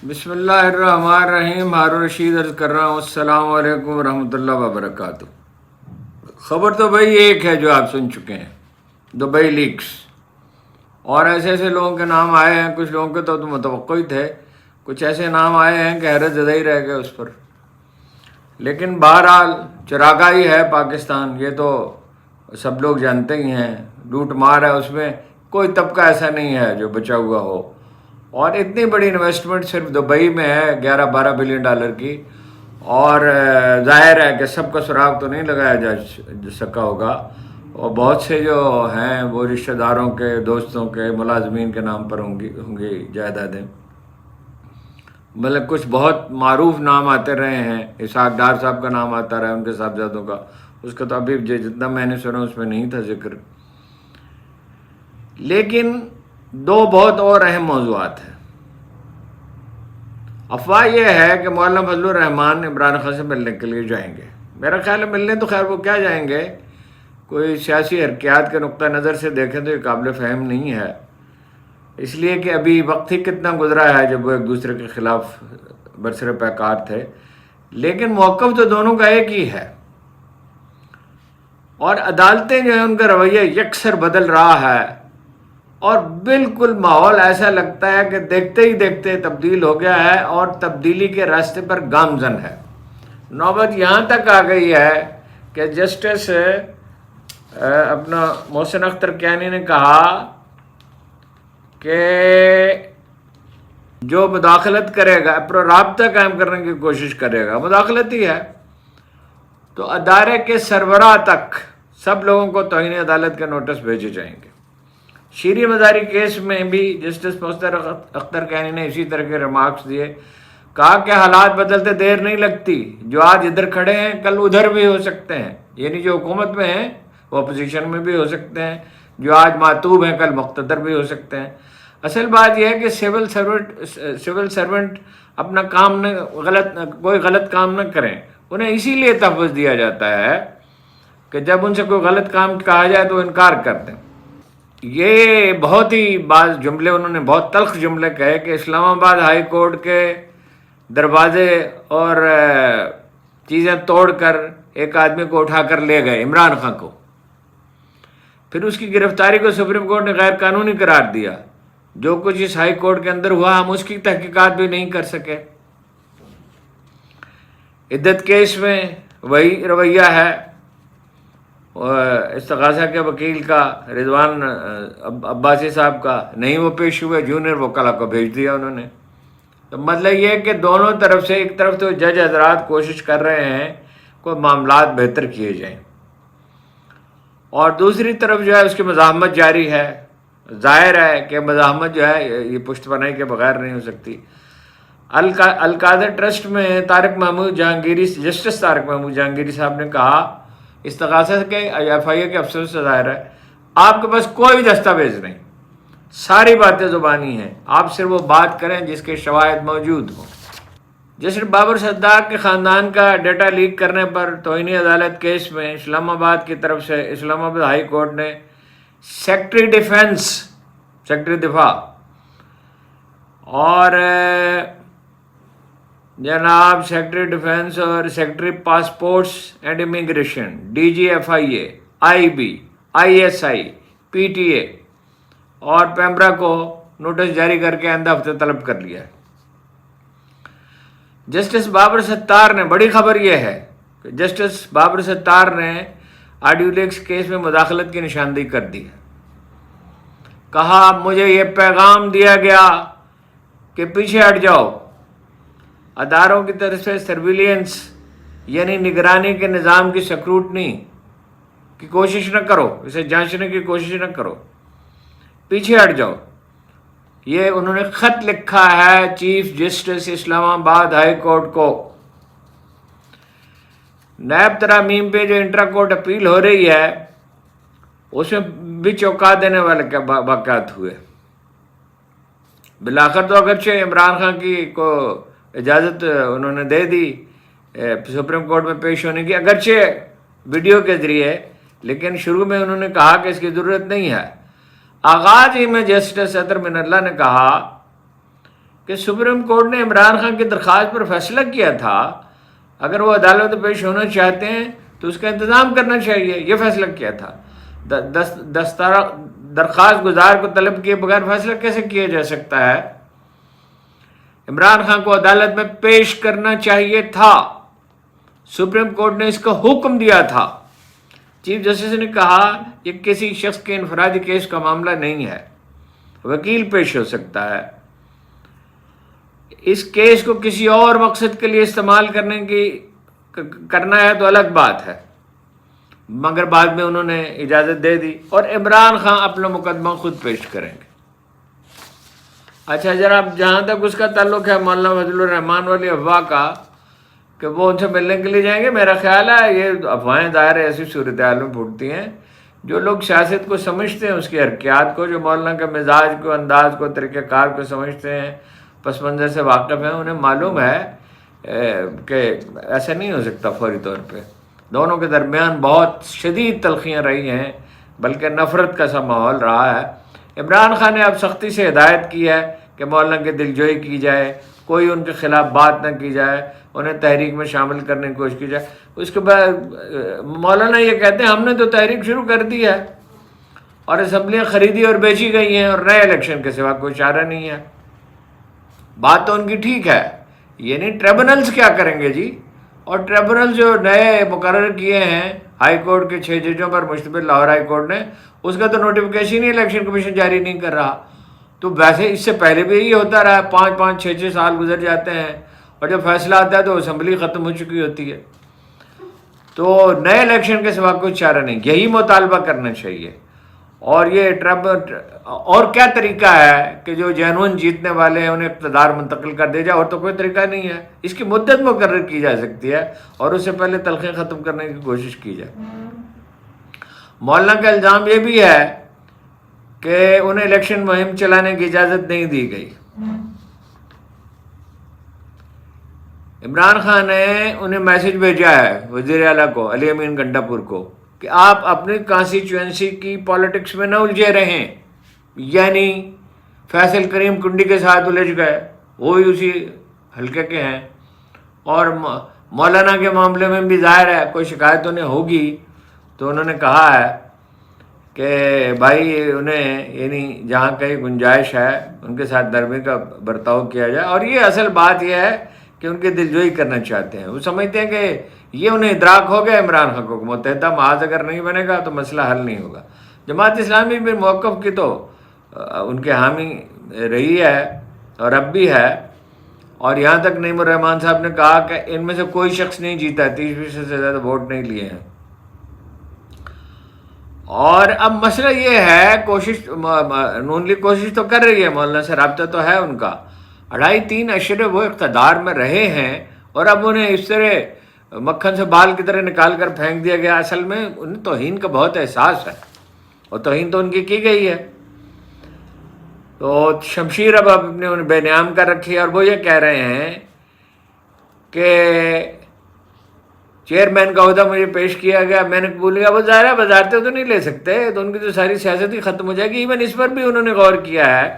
بسم اللہ الرحمن الرحیم. ہارون رشید عرض کر رہا ہوں. السلام علیکم ورحمۃ اللہ وبرکاتہ. خبر تو بھائی ایک ہے جو آپ سن چکے ہیں، دبئی لیکس، اور ایسے ایسے لوگوں کے نام آئے ہیں. کچھ لوگوں کے تو متوقع ہی تھے، کچھ ایسے نام آئے ہیں کہ حیرت زدہ ہی رہ گئے اس پر. لیکن بہرحال چراغائی ہے پاکستان، یہ تو سب لوگ جانتے ہی ہیں. لوٹ مار ہے، اس میں کوئی طبقہ ایسا نہیں ہے جو بچا ہوا ہو. اور اتنی بڑی انویسٹمنٹ صرف دبئی میں ہے 11-12 بلین ڈالر کی. اور ظاہر ہے کہ سب کا سراغ تو نہیں لگایا جا سکا ہوگا، اور بہت سے جو ہیں وہ رشتہ داروں کے، دوستوں کے، ملازمین کے نام پر ہوں گی جائیدادیں. مطلب کچھ بہت معروف نام آتے رہے ہیں. اسحاق ڈار صاحب کا نام آتا رہا، ان کے صاحبزادوں کا. اس کا تو ابھی جتنا میں نے سنا اس میں نہیں تھا ذکر. لیکن دو بہت اور اہم موضوعات ہیں. افواہ یہ ہے کہ مولانا فضل الرحمان عمران خان سے ملنے کے لیے جائیں گے. میرا خیال ہے ملنے تو خیر وہ کیا جائیں گے، کوئی سیاسی حرکیات کے نقطہ نظر سے دیکھیں تو یہ قابل فہم نہیں ہے، اس لیے کہ ابھی وقت ہی کتنا گزرا ہے جب وہ ایک دوسرے کے خلاف برسر پیکار تھے. لیکن موقف تو دونوں کا ایک ہی ہے، اور عدالتیں جو ہیں ان کا رویہ یکسر بدل رہا ہے، اور بالکل ماحول ایسا لگتا ہے کہ دیکھتے ہی دیکھتے تبدیل ہو گیا ہے اور تبدیلی کے راستے پر گامزن ہے. نوبت یہاں تک آ گئی ہے کہ جسٹس اپنا محسن اختر کیانی نے کہا کہ جو مداخلت کرے گا، اپنا رابطہ قائم کرنے کی کوشش کرے گا، مداخلت ہی ہے، تو ادارے کے سربراہ تک سب لوگوں کو توہین عدالت کے نوٹس بھیجے جائیں گے. شیریں مزاری کیس میں بھی جسٹس محسن اختر کیانی نے اسی طرح کے ریمارکس دیے. کہا کہ حالات بدلتے دیر نہیں لگتی، جو آج ادھر کھڑے ہیں کل ادھر بھی ہو سکتے ہیں، یعنی جو حکومت میں ہیں وہ اپوزیشن میں بھی ہو سکتے ہیں، جو آج معتوب ہیں کل مقتدر بھی ہو سکتے ہیں. اصل بات یہ ہے کہ سول سرونٹ اپنا کام کوئی غلط کام نہ کریں. انہیں اسی لیے تحفظ دیا جاتا ہے کہ جب ان سے کوئی غلط کام کہا جائے تو انکار کر دیں. یہ بہت ہی بعض جملے انہوں نے بہت تلخ جملے کہے کہ اسلام آباد ہائی کورٹ کے دروازے اور چیزیں توڑ کر ایک آدمی کو اٹھا کر لے گئے، عمران خان کو. پھر اس کی گرفتاری کو سپریم کورٹ نے غیر قانونی قرار دیا. جو کچھ اس ہائی کورٹ کے اندر ہوا ہم اس کی تحقیقات بھی نہیں کر سکے. عدت کیس میں وہی رویہ ہے. استغاثہ کے وکیل کا، رضوان عباسی صاحب کا، نہیں وہ پیش ہوئے، جونیئر وکلا کو بھیج دیا انہوں نے. تو مطلب یہ کہ دونوں طرف سے، ایک طرف تو جج حضرات کوشش کر رہے ہیں کوئی معاملات بہتر کیے جائیں، اور دوسری طرف جو ہے اس کی مزاحمت جاری ہے. ظاہر ہے کہ مزاحمت جو ہے یہ پشت پناہی کے بغیر نہیں ہو سکتی. القادر ٹرسٹ میں جسٹس طارق محمود جہانگیری صاحب نے کہا، استغاثہ کے ایف آئی اے کے افسر سے ظاہر ہے آپ کے پاس کوئی دستاویز نہیں، ساری باتیں زبانی ہیں، آپ صرف وہ بات کریں جس کے شواہد موجود ہوں. جسٹس بابر ستار کے خاندان کا ڈیٹا لیک کرنے پر توہین عدالت کیس میں اسلام آباد کی طرف سے اسلام آباد ہائی کورٹ نے سیکرٹری دفاع اور جناب سیکرٹری ڈیفنس اور secretary passports and immigration, D G F I A, I B, I S I, P T A اور پیمرا کو نوٹس جاری کر کے آئندہ ہفتے طلب کر لیا ہے. جسٹس بابر ستار نے، بڑی خبر یہ ہے کہ جسٹس بابر ستار نے آڈیو لیکس کیس میں مداخلت کی نشاندہی کر دی ہے. کہا مجھے یہ پیغام دیا گیا کہ پیچھے ہٹ جاؤ، اداروں کی طرف سے سرویلینس یعنی نگرانی کے نظام کی سکروٹنی کی کوشش نہ کرو، اسے جانچنے کی کوشش نہ کرو، پیچھے ہٹ جاؤ. یہ انہوں نے خط لکھا ہے چیف جسٹس اسلام آباد ہائی کورٹ کو. نیب ترامیم پہ جو انٹرا کورٹ اپیل ہو رہی ہے اس میں بھی چونکا دینے والے واقعات ہوئے. بالآخر تو اگرچہ عمران خان کی کو اجازت انہوں نے دے دی سپریم کورٹ میں پیش ہونے کی، اگرچہ ویڈیو کے ذریعے، لیکن شروع میں انہوں نے کہا کہ اس کی ضرورت نہیں ہے. آغاز ہی میں جسٹس صدر من اللہ نے کہا کہ سپریم کورٹ نے عمران خان کی درخواست پر فیصلہ کیا تھا، اگر وہ عدالت میں پیش ہونا چاہتے ہیں تو اس کا انتظام کرنا چاہیے، یہ فیصلہ کیا تھا۔ درخواست گزار کو طلب کیے بغیر فیصلہ کیسے کیا جا سکتا ہے؟ عمران خان کو عدالت میں پیش کرنا چاہیے تھا، سپریم کورٹ نے اس کا حکم دیا تھا۔ چیف جسٹس نے کہا یہ کسی شخص کے انفرادی کیس کا معاملہ نہیں ہے، وکیل پیش ہو سکتا ہے، اس کیس کو کسی اور مقصد کے لیے استعمال کرنا ہے تو الگ بات ہے، مگر بعد میں انہوں نے اجازت دے دی اور عمران خان اپنا مقدمہ خود پیش کریں گے۔ اچھا جناب، جہاں تک اس کا تعلق ہے مولانا فضل الرحمان والی افواہ کا کہ وہ ان سے ملنے کے لیے جائیں گے، میرا خیال ہے یہ افواہیں ظاہر ایسی صورتحال میں پھوٹتی ہیں، جو لوگ سیاست کو سمجھتے ہیں، اس کی حرکیات کو، جو مولانا کے مزاج کو، انداز کو، طریقہ کار کو سمجھتے ہیں، پس منظر سے واقف ہیں، انہیں معلوم ہے کہ ایسا نہیں ہو سکتا فوری طور پہ۔ دونوں کے درمیان بہت شدید تلخیاں رہی ہیں، بلکہ نفرت کا سا ماحول رہا ہے۔ عمران خان نے اب سختی سے ہدایت کی ہے کہ مولانا کی دلجوئی کی جائے، کوئی ان کے خلاف بات نہ کی جائے، انہیں تحریک میں شامل کرنے کی کوشش کی جائے۔ اس کے بعد مولانا یہ کہتے ہیں ہم نے تو تحریک شروع کر دی ہے اور اسمبلیاں خریدی اور بیچی گئی ہیں اور نئے الیکشن کے سوا کوئی چارہ نہیں ہے۔ بات تو ان کی ٹھیک ہے، یعنی ٹریبونلز کیا کریں گے جی؟ اور ٹریبونل جو نئے مقرر کیے ہیں ہائی کورٹ کے 6 ججوں پر مشتمل لاہور ہائی کورٹ نے، اس کا تو نوٹیفیکیشن ہی الیکشن کمیشن جاری نہیں کر رہا۔ تو ویسے اس سے پہلے بھی یہ ہوتا رہا ہے، 5 6 سال گزر جاتے ہیں اور جب فیصلہ آتا ہے تو اسمبلی ختم ہو چکی ہوتی ہے۔ تو نئے الیکشن کے سوا کوئی چارہ نہیں، یہی مطالبہ کرنا چاہیے۔ اور یہ اور کیا طریقہ ہے کہ جو جینون جیتنے والے ہیں انہیں اقتدار منتقل کر دیا جائے؟ اور تو کوئی طریقہ نہیں ہے۔ اس کی مدت مقرر کی جا سکتی ہے اور اس سے پہلے تلخیں ختم کرنے کی کوشش کی جائے۔ مولانا کا الزام یہ بھی ہے کہ انہیں الیکشن مہم چلانے کی اجازت نہیں دی گئی۔ عمران خان نے انہیں میسج بھیجا ہے وزیر اعلیٰ کو، علی امین گنڈا پور کو، کہ آپ اپنی کانسٹیچوئنسی کی پالیٹکس میں نہ الجھے رہیں۔ یعنی فیصل کریم کنڈی کے ساتھ الجھ گئے، وہ بھی اسی حلقے کے ہیں، اور مولانا کے معاملے میں بھی ظاہر ہے کوئی شکایت انہیں ہوگی، تو انہوں نے کہا ہے کہ بھائی انہیں یعنی جہاں کہیں گنجائش ہے ان کے ساتھ نرمی کا برتاؤ کیا جائے۔ اور یہ اصل بات یہ ہے کہ ان کی دلجوئی کرنا چاہتے ہیں، وہ سمجھتے ہیں کہ یہ انہیں ادراک ہو گیا عمران خان کو متحدہ محاذ اگر نہیں بنے گا تو مسئلہ حل نہیں ہوگا۔ جماعت اسلامی بھی موقف کی تو ان کے حامی رہی ہے اور اب بھی ہے، اور یہاں تک نعیم الرحمان صاحب نے کہا کہ ان میں سے کوئی شخص نہیں جیتا، 30% سے زیادہ ووٹ نہیں لیے ہیں۔ اور اب مسئلہ یہ ہے، نون لیگ کوشش تو کر رہی ہے، مولانا سے رابطہ تو ہے ان کا، 2.5-3 اشرے وہ اقتدار میں رہے ہیں اور اب انہیں اس طرح مکھن سے بال کی طرح نکال کر پھینک دیا گیا۔ اصل میں انہیں توہین کا بہت احساس ہے اور توہین تو ان کی گئی ہے۔ تو شمشیر اب اپنے انہیں بے نیام کر رکھی ہے اور وہ یہ کہہ رہے ہیں کہ چیئرمین کا عہدہ مجھے پیش کیا گیا، میں نے قبول کیا۔ وہ ظاہر ہے وزارتیں تو نہیں لے سکتے، تو ان کی تو ساری سیاست ہی ختم ہو جائے گی۔ ایون اس پر بھی انہوں نے غور کیا ہے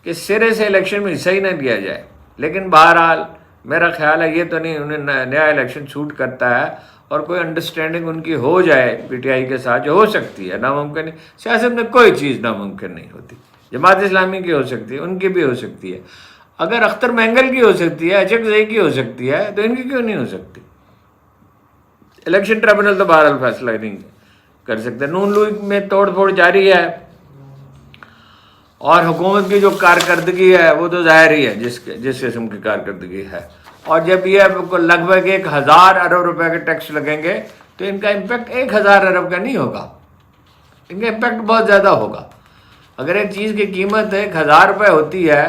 کہ سرے سے الیکشن میں حصہ ہی نہ لیا جائے۔ لیکن بہرحال میرا خیال ہے یہ تو نہیں انہیں نیا الیکشن سوٹ کرتا ہے، اور کوئی انڈرسٹینڈنگ ان کی ہو جائے پی ٹی آئی کے ساتھ، جو ہو سکتی ہے، ناممکن نہیں۔ سیاست میں کوئی چیز ناممکن نہیں ہوتی۔ جماعت اسلامی کی ہو سکتی ہے، ان کی بھی ہو سکتی ہے، اگر اختر مینگل کی ہو سکتی ہے، اچک زئی کی ہو سکتی ہے، تو ان کی کیوں نہیں ہو سکتی؟ الیکشن ٹریبونل تو بہرحال فیصلہ نہیں کر سکتے۔ نون لیگ میں توڑ پھوڑ جاری ہے، اور حکومت کی جو کارکردگی ہے وہ تو ظاہر ہی ہے جس قسم کی کارکردگی ہے۔ اور جب یہ لگ بھگ 1000 ارب روپے کے ٹیکس لگیں گے تو ان کا امپیکٹ 1000 ارب کا نہیں ہوگا، ان کا امپیکٹ بہت زیادہ ہوگا۔ اگر ایک چیز کی قیمت 1000 روپے ہوتی ہے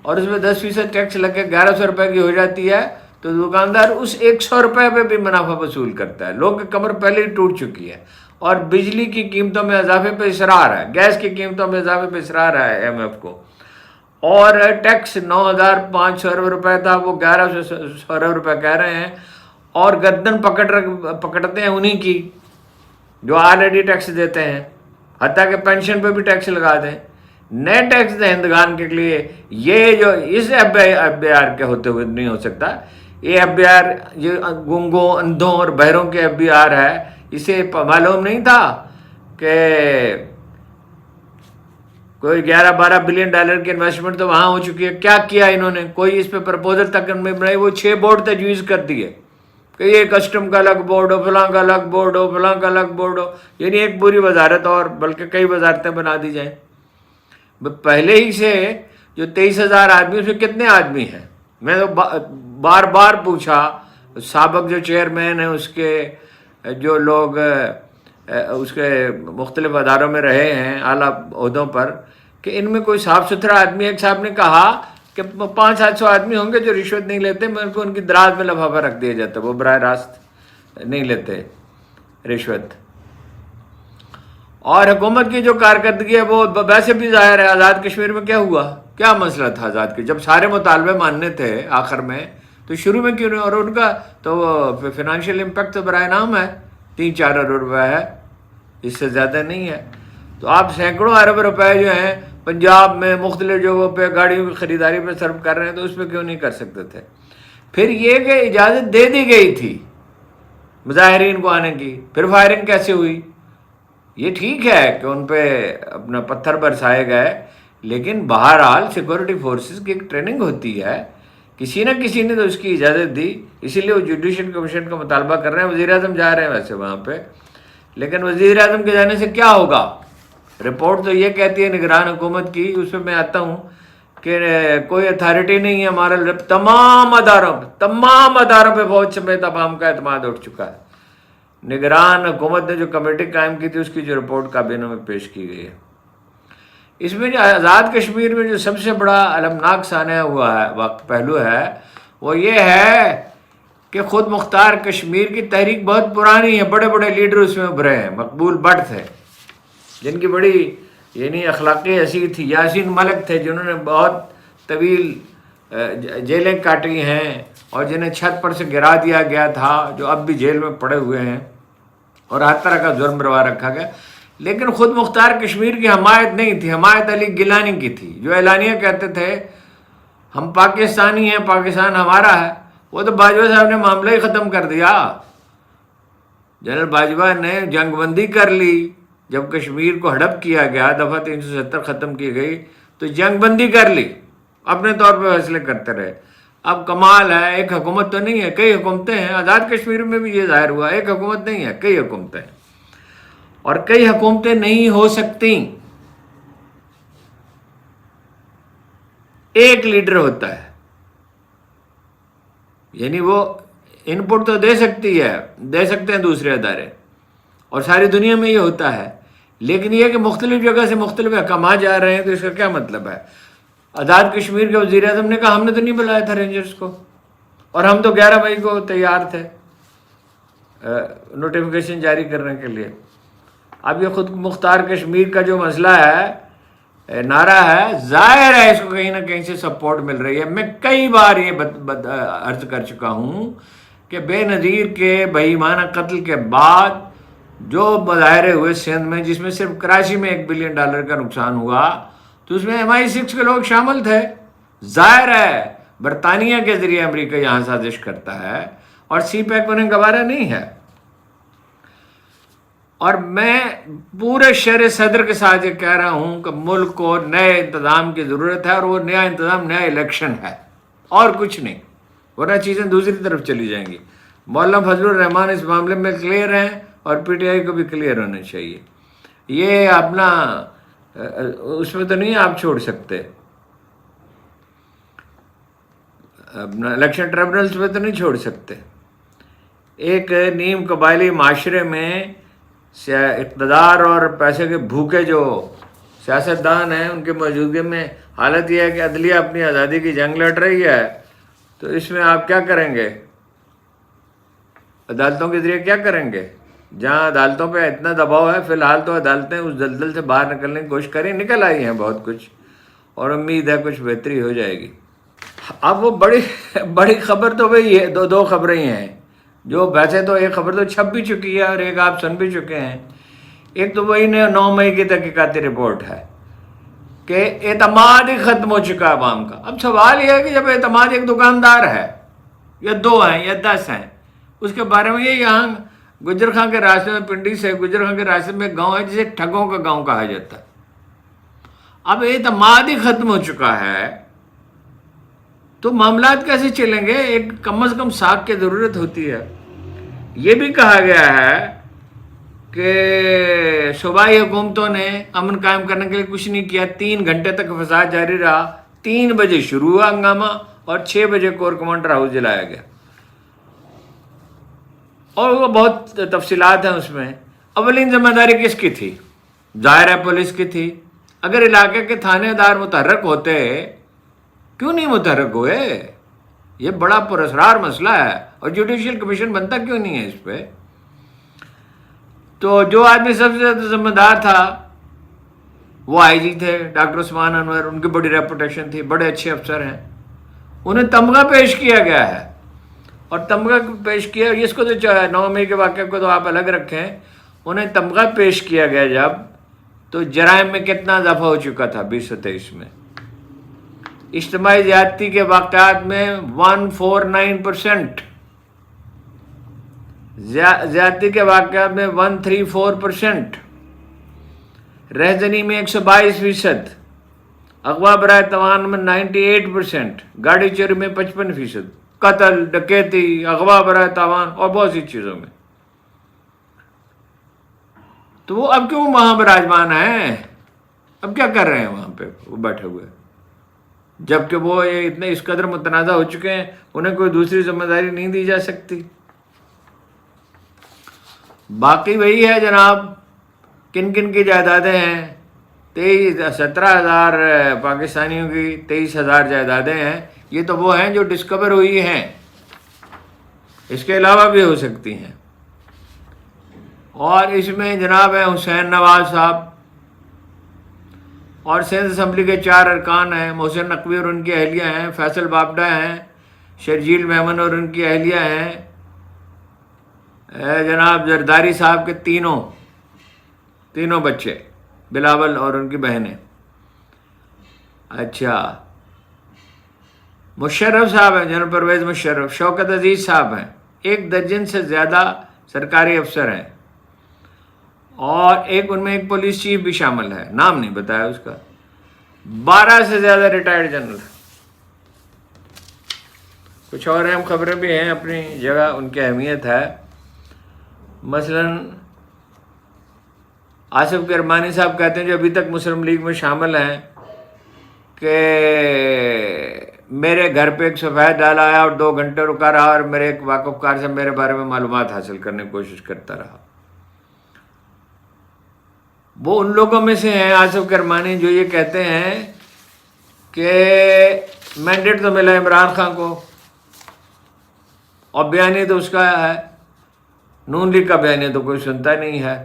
اور اس میں 10% ٹیکس لگ کے 1100 روپے کی ہو جاتی ہے، تو دکاندار اس 100 روپے پہ بھی منافع وصول کرتا ہے۔ لوگوں کی کمر پہلے ہی ٹوٹ چکی ہے، اور بجلی کی قیمتوں میں اضافے پہ اصرار ہے، گیس کی قیمتوں میں اضافے پہ اصرار ہے ایم ایف کو، اور ٹیکس 9500 ارب روپے تھا، وہ 1100 ارب روپے کہہ رہے ہیں، اور گردن پکڑتے ہیں انہی کی جو آلریڈی ٹیکس دیتے ہیں، حتیٰ کہ پینشن پہ بھی ٹیکس لگا دیں۔ نئے ٹیکس دہندگان کے لیے یہ جو اس ایف بی آر کے ہوتے ہوئے نہیں ہو سکتا. یہ ایف بی آر یہ گونگوں اندھوں اور بہروں کے ایف بی آر ہے. اسے معلوم نہیں تھا کہ کوئی 11-12 بلین ڈالر کی انویسٹمنٹ تو وہاں ہو چکی ہے. کیا کیا انہوں نے؟ کوئی اس پہ پرپوزل تک نہیں بنائی. وہ 6 بورڈ تجویز کر دیے کہ یہ کسٹم کا الگ بورڈ ہو، فلاں کا الگ بورڈ ہو، فلاں کا الگ بورڈ ہو، یعنی ایک پوری وزارت اور بلکہ کئی وزارتیں بنا دی جائیں. پہلے ہی سے جو 23,000 آدمی، اس میں کتنے آدمی ہیں؟ میں تو بار بار پوچھا سابق جو چیئرمین ہیں اس کے، جو لوگ اس کے مختلف اداروں میں رہے ہیں اعلیٰ عہدوں پر، کہ ان میں کوئی صاف ستھرا آدمی. ایک صاحب نے کہا کہ 500-700 آدمی ہوں گے جو رشوت نہیں لیتے، میرے کو ان کی دراز میں لفافہ رکھ دیا جاتا، وہ براہ راست نہیں لیتے رشوت. اور حکومت کی جو کارکردگی ہے وہ ویسے بھی ظاہر ہے. آزاد کشمیر میں کیا ہوا؟ کیا مسئلہ تھا آزاد کے؟ جب سارے مطالبے ماننے تھے آخر میں تو شروع میں کیوں نہیں؟ اور ان کا تو فنانشیل امپیکٹ تو برائے نام ہے، 3-4 ارب روپے ہے، اس سے زیادہ نہیں ہے. تو آپ سینکڑوں ارب روپے جو ہیں پنجاب میں مختلف جگہوں پہ گاڑیوں کی خریداری پہ صرف کر رہے ہیں، تو اس پہ کیوں نہیں کر سکتے تھے؟ پھر یہ کہ اجازت دے دی گئی تھی مظاہرین کو آنے کی، پھر فائرنگ کیسے ہوئی؟ یہ ٹھیک ہے کہ ان پہ اپنا پتھر برسائے گئے، لیکن بہرحال سیکورٹی فورسز کی ایک ٹریننگ ہوتی ہے، کسی نہ کسی نے تو اس کی اجازت دی. اسی لیے وہ جوڈیشل کمیشن کا مطالبہ کر رہے ہیں. وزیر اعظم جا رہے ہیں ویسے وہاں پہ، لیکن وزیر اعظم کے جانے سے کیا ہوگا؟ رپورٹ تو یہ کہتی ہے نگران حکومت کی، اس پہ میں آتا ہوں کہ کوئی اتھارٹی نہیں ہے ہمارا. تمام اداروں پہ فوج سمیت عوام کا اعتماد اٹھ چکا ہے. نگران حکومت نے جو کمیٹی قائم کی تھی اس کی جو رپورٹ کابینہ میں پیش کی گئی ہے، اس میں جو آزاد کشمیر میں جو سب سے بڑا المناک سانحہ ہوا ہے پہلو ہے، وہ یہ ہے کہ خود مختار کشمیر کی تحریک بہت پرانی ہے. بڑے بڑے لیڈر اس میں ابھرے ہیں. مقبول بٹ تھے جن کی بڑی یعنی اخلاقی حیثیت تھی. یاسین ملک تھے جنہوں نے بہت طویل جیلیں کاٹی ہیں اور جنہیں چھت پر سے گرا دیا گیا تھا، جو اب بھی جیل میں پڑے ہوئے ہیں اور ہر طرح کا جرم روا رکھا گیا. لیکن خود مختار کشمیر کی حمایت نہیں تھی، حمایت علی گیلانی کی تھی، جو اعلانیہ کہتے تھے ہم پاکستانی ہیں، پاکستان ہمارا ہے. وہ تو باجوہ صاحب نے معاملہ ہی ختم کر دیا. جنرل باجوہ نے جنگ بندی کر لی. جب کشمیر کو ہڑپ کیا گیا، دفعہ 370 ختم کی گئی، تو جنگ بندی کر لی، اپنے طور پہ فیصلے کرتے رہے. اب کمال ہے، ایک حکومت تو نہیں ہے، کئی حکومتیں ہیں. آزاد کشمیر میں بھی یہ ظاہر ہوا، ایک حکومت نہیں ہے، کئی حکومتیں ہیں، اور کئی حکومتیں نہیں ہو سکتی. ایک لیڈر ہوتا ہے، یعنی وہ ان پٹ تو دے سکتی ہے، دے سکتے ہیں دوسرے ادارے، اور ساری دنیا میں یہ ہوتا ہے. لیکن یہ کہ مختلف جگہ سے مختلف احکامات جا رہے ہیں، تو اس کا کیا مطلب ہے؟ آزاد کشمیر کے وزیر اعظم نے کہا ہم نے تو نہیں بلایا تھا رینجرز کو، اور ہم تو 11 مئی کو تیار تھے نوٹیفیکیشن جاری کرنے کے لیے. اب یہ خود مختار کشمیر کا جو مسئلہ ہے، نعرہ ہے، ظاہر ہے اس کو کہیں نہ کہیں سے سپورٹ مل رہی ہے. میں کئی بار یہ عرض کر چکا ہوں کہ بے نظیر کے بے ایمانہ قتل کے بعد جو مظاہرے ہوئے سندھ میں، جس میں صرف کراچی میں $1 بلین کا نقصان ہوا، تو اس میں MI6 کے لوگ شامل تھے. ظاہر ہے برطانیہ کے ذریعے امریکہ یہاں سازش کرتا ہے، اور سی پیک انہیں گوارا نہیں ہے. اور میں پورے شرح صدر کے ساتھ یہ کہہ رہا ہوں کہ ملک کو نئے انتظام کی ضرورت ہے، اور وہ نیا انتظام نیا الیکشن ہے، اور کچھ نہیں، ورنہ چیزیں دوسری طرف چلی جائیں گی. مولانا فضل الرحمان اس معاملے میں کلیئر ہیں، اور PTI کو بھی کلیئر ہونا چاہیے. یہ اپنا اس میں تو نہیں آپ چھوڑ سکتے، اپنا الیکشن ٹریبونلز میں تو نہیں چھوڑ سکتے. ایک نیم قبائلی معاشرے میں اقتدار اور پیسے کے بھوکے جو سیاستدان ہیں، ان کے موجودگی میں حالت یہ ہے کہ عدلیہ اپنی آزادی کی جنگ لڑ رہی ہے. تو اس میں آپ کیا کریں گے؟ عدالتوں کے ذریعے کیا کریں گے؟ جہاں عدالتوں پہ اتنا دباؤ ہے، فی الحال تو عدالتیں اس دلدل سے باہر نکلنے کی کوشش کریں، نکل آئی ہیں بہت کچھ، اور امید ہے کچھ بہتری ہو جائے گی. اب وہ بڑی خبر تو وہی ہے، دو خبریں ہی ہیں جو ویسے تو ایک خبر تو چھپ بھی چکی ہے اور ایک آپ سن بھی چکے ہیں. ایک تو وہی 9 مئی کی تحقیقاتی رپورٹ ہے کہ اعتماد ہی ختم ہو چکا ہے عوام کا. اب سوال یہ ہے کہ جب اعتماد ایک دکاندار ہے یا 2 ہیں یا 10 ہیں، اس کے بارے میں یہ یہاں گجر خاں کے راستے میں، پنڈی سے گجر خاں کے راستے میں گاؤں ہے جسے ٹھگوں کا گاؤں کہا جاتا ہے. اب اعتماد ہی ختم ہو چکا ہے تو معاملات کیسے چلیں گے؟ ایک کم از کم ساکھ کی ضرورت ہوتی ہے. یہ بھی کہا گیا ہے کہ صوبائی حکومتوں نے امن قائم کرنے کے لیے کچھ نہیں کیا. 3 گھنٹے تک فساد جاری رہا. 3 بجے شروع ہوا ہنگامہ اور 6 بجے کور کمانڈر ہاؤس جلایا گیا. اور وہ بہت تفصیلات ہیں اس میں. اولین ذمہ داری کس کی تھی؟ ظاہر ہے پولیس کی تھی. اگر علاقے کے تھانے دار متحرک ہوتے، کیوں نہیں متحرک ہوئے؟ یہ بڑا پراسرار مسئلہ ہے اور جوڈیشل کمیشن بنتا کیوں نہیں ہے اس پہ؟ تو جو آدمی سب سے زیادہ ذمہ دار تھا وہ آئی جی تھے ڈاکٹر عثمان انور. ان کی بڑی ریپوٹیشن تھی، بڑے اچھے افسر ہیں. انہیں تمغہ پیش کیا گیا ہے اور تمغہ پیش کیا، اس کو تو 9 مئی کے واقعے کو تو آپ الگ رکھیں. انہیں تمغہ پیش کیا گیا جب، تو جرائم میں کتنا اضافہ ہو چکا تھا 2023 میں. اجتماعی زیادتی کے واقعات میں 149%، زیادتی کے واقعات میں 134%، رہزنی میں 122%، اغوا برائے تاوان میں 98%، گاڑی چوری میں 55%، قتل، ڈکیتی، اغوا برائے تاوان اور بہت سی چیزوں میں. تو وہ اب کیوں وہاں براجمان ہیں؟ اب کیا کر رہے ہیں وہاں پہ وہ بیٹھے ہوئے؟ جبکہ وہ یہ اتنے اس قدر متنازع ہو چکے ہیں، انہیں کوئی دوسری ذمہ داری نہیں دی جا سکتی. باقی وہی ہے جناب، کن کن کی جائیدادیں ہیں؟ 17,000 پاکستانیوں کی 23,000 جائیدادیں ہیں. یہ تو وہ ہیں جو ڈسکور ہوئی ہیں، اس کے علاوہ بھی ہو سکتی ہیں. اور اس میں جناب ہیں حسین نواز صاحب، اور سندھ اسمبلی کے 4 ارکان ہیں. محسن نقوی اور ان کی اہلیہ ہیں، فیصل بابڈا ہیں، شرجیل میمن اور ان کی اہلیہ ہیں، جناب زرداری صاحب کے تینوں بچے، بلاول اور ان کی بہنیں. اچھا، مشرف صاحب ہیں، جنرل پرویز مشرف. شوکت عزیز صاحب ہیں. 1 درجن سے زیادہ سرکاری افسر ہیں، اور ان میں ایک پولیس چیف بھی شامل ہے، نام نہیں بتایا اس کا. 12 سے زیادہ ریٹائرڈ جنرل. کچھ اور اہم خبریں بھی ہیں اپنی جگہ، ان کی اہمیت ہے. مثلا آصف کرمانی صاحب کہتے ہیں جو ابھی تک مسلم لیگ میں شامل ہیں کہ میرے گھر پہ ایک سفید ڈالا آیا اور 2 گھنٹے رکا رہا اور میرے ایک واقف کار سے میرے بارے میں معلومات حاصل کرنے کی کوشش کرتا رہا. وہ ان لوگوں میں سے ہیں آصف کرمانی جو یہ کہتے ہیں کہ مینڈیٹ تو ملا عمران خان کو اور بیانیہ تو اس کا ہے، نون لیگ کا بیانیہ تو کوئی سنتا نہیں ہے.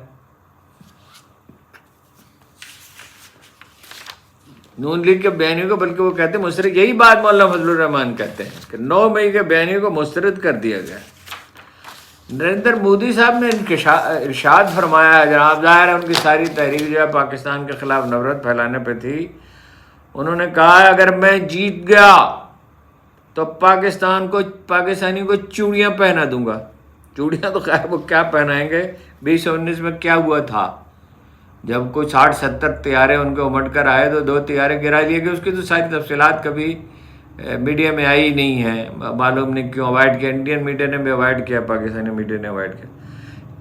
نون لیگ کے بیانیوں کو بلکہ وہ کہتے ہیں مسترد، یہی بات مولانا فضل الرحمان کہتے ہیں کہ 9 مئی کے بیانیوں کو مسترد کر دیا گیا. نریندر مودی صاحب نے ارشاد فرمایا ہے جناب، ظاہر ہے ان کی ساری تحریک جو ہے پاکستان کے خلاف نفرت پھیلانے پہ تھی. انہوں نے کہا ہے اگر میں جیت گیا تو پاکستانی کو چوڑیاں پہنا دوں گا. چوڑیاں تو خیر وہ کیا پہنائیں گے، 2019 میں کیا ہوا تھا جب کوئی 60-70 طیارے ان کے امٹ کر آئے تو 2 طیارے گرا لیے گئے. اس کی تو ساری تفصیلات کبھی میڈیا میں آئی نہیں ہے، معلوم نہیں کیوں اوائڈ کیا. انڈین میڈیا نے بھی اوائڈ کیا، پاکستانی میڈیا نے اوائڈ کیا.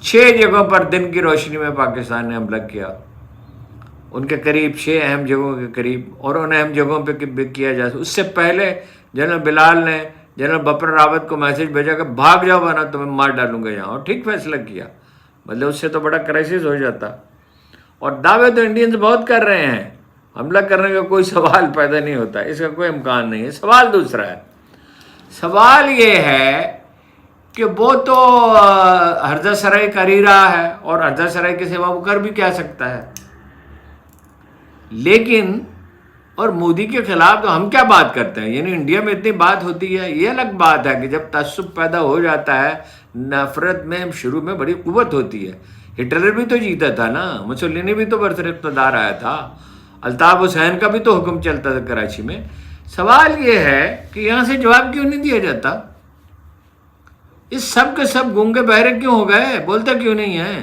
6 جگہوں پر دن کی روشنی میں پاکستان نے حملہ کیا، ان کے قریب 6 اہم جگہوں کے قریب، اور ان اہم جگہوں پہ کیا جا. اس سے پہلے جنرل بلال نے جنرل بپر راوت کو میسج بھیجا کہ بھاگ جاؤ ورنہ تمہیں مار ڈالوں گا یہاں، اور ٹھیک فیصلہ کیا. مطلب اس سے تو بڑا کرائسس ہو جاتا. اور دعوے تو انڈینز بہت کر رہے ہیں، حملہ کرنے کا کوئی سوال پیدا نہیں ہوتا، اس کا کوئی امکان نہیں ہے. سوال دوسرا ہے، سوال یہ ہے کہ وہ تو ہرزہ سرائی کر ہی رہا ہے، اور ہرزہ سرائی کے سوا وہ کر بھی کیا سکتا ہے. لیکن اور مودی کے خلاف تو ہم کیا بات کرتے ہیں، یعنی انڈیا میں اتنی بات ہوتی ہے. یہ الگ بات ہے کہ جب تعصب پیدا ہو جاتا ہے، نفرت میں شروع میں بڑی قوت ہوتی ہے. ہٹلر بھی تو جیتا تھا نا، مسولینی بھی تو برسر اقتدار آیا تھا. الطاف حسین کا بھی تو حکم چلتا تھا کراچی میں. سوال یہ ہے کہ یہاں سے جواب کیوں نہیں دیا جاتا؟ اس سب کے سب گونگے بہرے کیوں ہو گئے؟ بولتا کیوں نہیں ہے؟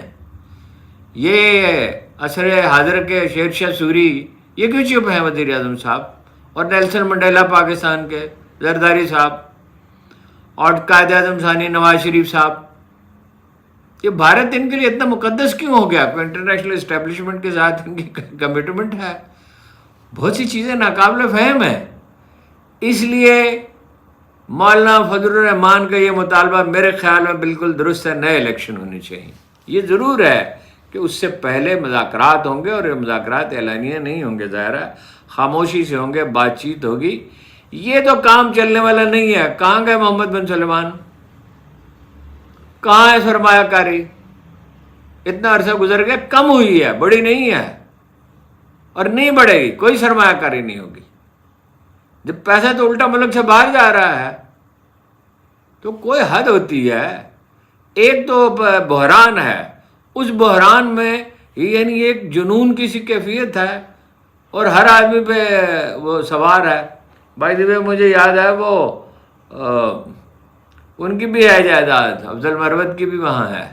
یہ عصر حاضر کے شیر شاہ سوری یہ کیوں چپ ہیں وزیر اعظم صاحب؟ اور نیلسن منڈیلا پاکستان کے، زرداری صاحب، اور قائد اعظم ثانی نواز شریف صاحب، یہ بھارت ان کے لیے اتنا مقدس کیوں ہو گیا؟ کوئی انٹرنیشنل اسٹیبلشمنٹ کے ساتھ ان کی کمٹمنٹ ہے؟ بہت سی چیزیں ناقابل فہم ہیں. اس لیے مولانا فضل الرحمان کا یہ مطالبہ میرے خیال میں بالکل درست ہے، نئے الیکشن ہونے چاہیے. یہ ضرور ہے کہ اس سے پہلے مذاکرات ہوں گے، اور یہ مذاکرات اعلانیہ نہیں ہوں گے، ظاہر ہے خاموشی سے ہوں گے، بات چیت ہوگی. یہ تو کام چلنے والا نہیں ہے. کہاں گئے محمد بن سلمان؟ کہاں ہے سرمایہ کاری؟ اتنا عرصہ گزر گیا، کم ہوئی ہے، بڑی نہیں ہے، اور نہیں بڑھے گی. کوئی سرمایہ کاری نہیں ہوگی. جب پیسہ تو الٹا ملک سے باہر جا رہا ہے تو کوئی حد ہوتی ہے. ایک تو بحران ہے، اس بحران میں یعنی ایک جنون کی سی کیفیت ہے، اور ہر آدمی پہ وہ سوار ہے. بائی دی وے مجھے یاد ہے وہ ان کی بھی ہے جائیداد، افضل مروت کی بھی وہاں ہے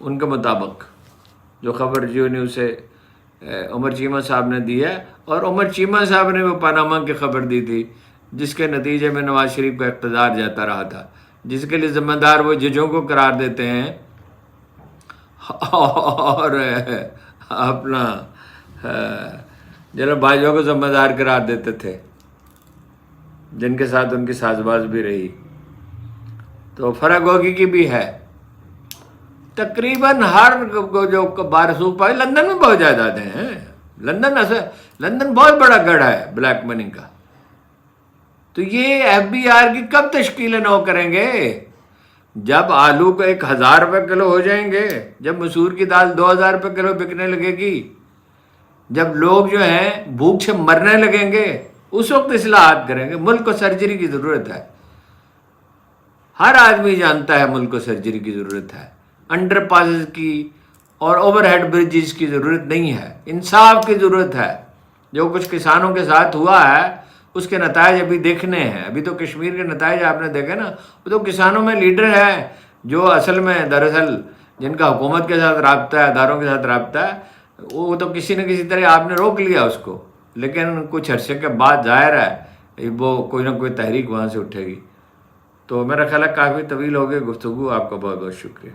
ان کے مطابق، جو خبر جیو نیوز سے عمر چیمہ صاحب نے دی ہے. اور عمر چیمہ صاحب نے وہ پاناما کی خبر دی تھی جس کے نتیجے میں نواز شریف کا اقتدار جاتا رہا تھا، جس کے لیے ذمہ دار وہ ججوں کو قرار دیتے ہیں اور اپنا جناب بھائیوں کو ذمہ دار قرار دیتے تھے، جن کے ساتھ ان کی ساز باز بھی رہی. تو فرق ہوگی کی بھی ہے. تقریباً ہر جو بارسوخ پائے لندن میں بہت جائیدادیں ہیں. لندن بہت بڑا گڑھ ہے بلیک منی کا. تو یہ ایف بی آر کی کب تشکیل نو کریں گے؟ جب آلو کو 1000 روپے کلو ہو جائیں گے، جب مسور کی دال 2000 روپے کلو بکنے لگے گی، جب لوگ جو ہیں بھوک سے مرنے لگیں گے، اس وقت اصلاحات کریں گے. ملک کو سرجری کی ضرورت ہے. ہر آدمی جانتا ہے ملک کو سرجری کی ضرورت ہے. انڈر پاسز کی اور اوور ہیڈ برجز کی ضرورت نہیں ہے. انصاف کی ضرورت ہے. جو کچھ کسانوں کے ساتھ ہوا ہے اس کے نتائج ابھی دیکھنے ہیں. ابھی تو کشمیر کے نتائج آپ نے دیکھے نا. وہ تو کسانوں میں لیڈر ہیں جو اصل میں دراصل جن کا حکومت کے ساتھ رابطہ ہے، اداروں کے ساتھ رابطہ ہے، وہ تو کسی نہ کسی طرح آپ نے روک لیا اس کو. لیکن کچھ عرصے کے بعد ظاہر ہے وہ کوئی نہ کوئی تحریک وہاں سے اٹھے گی. تو میرا خیال ہے کافی طویل ہو گئی گفتگو. آپ کا بہت بہت شکریہ.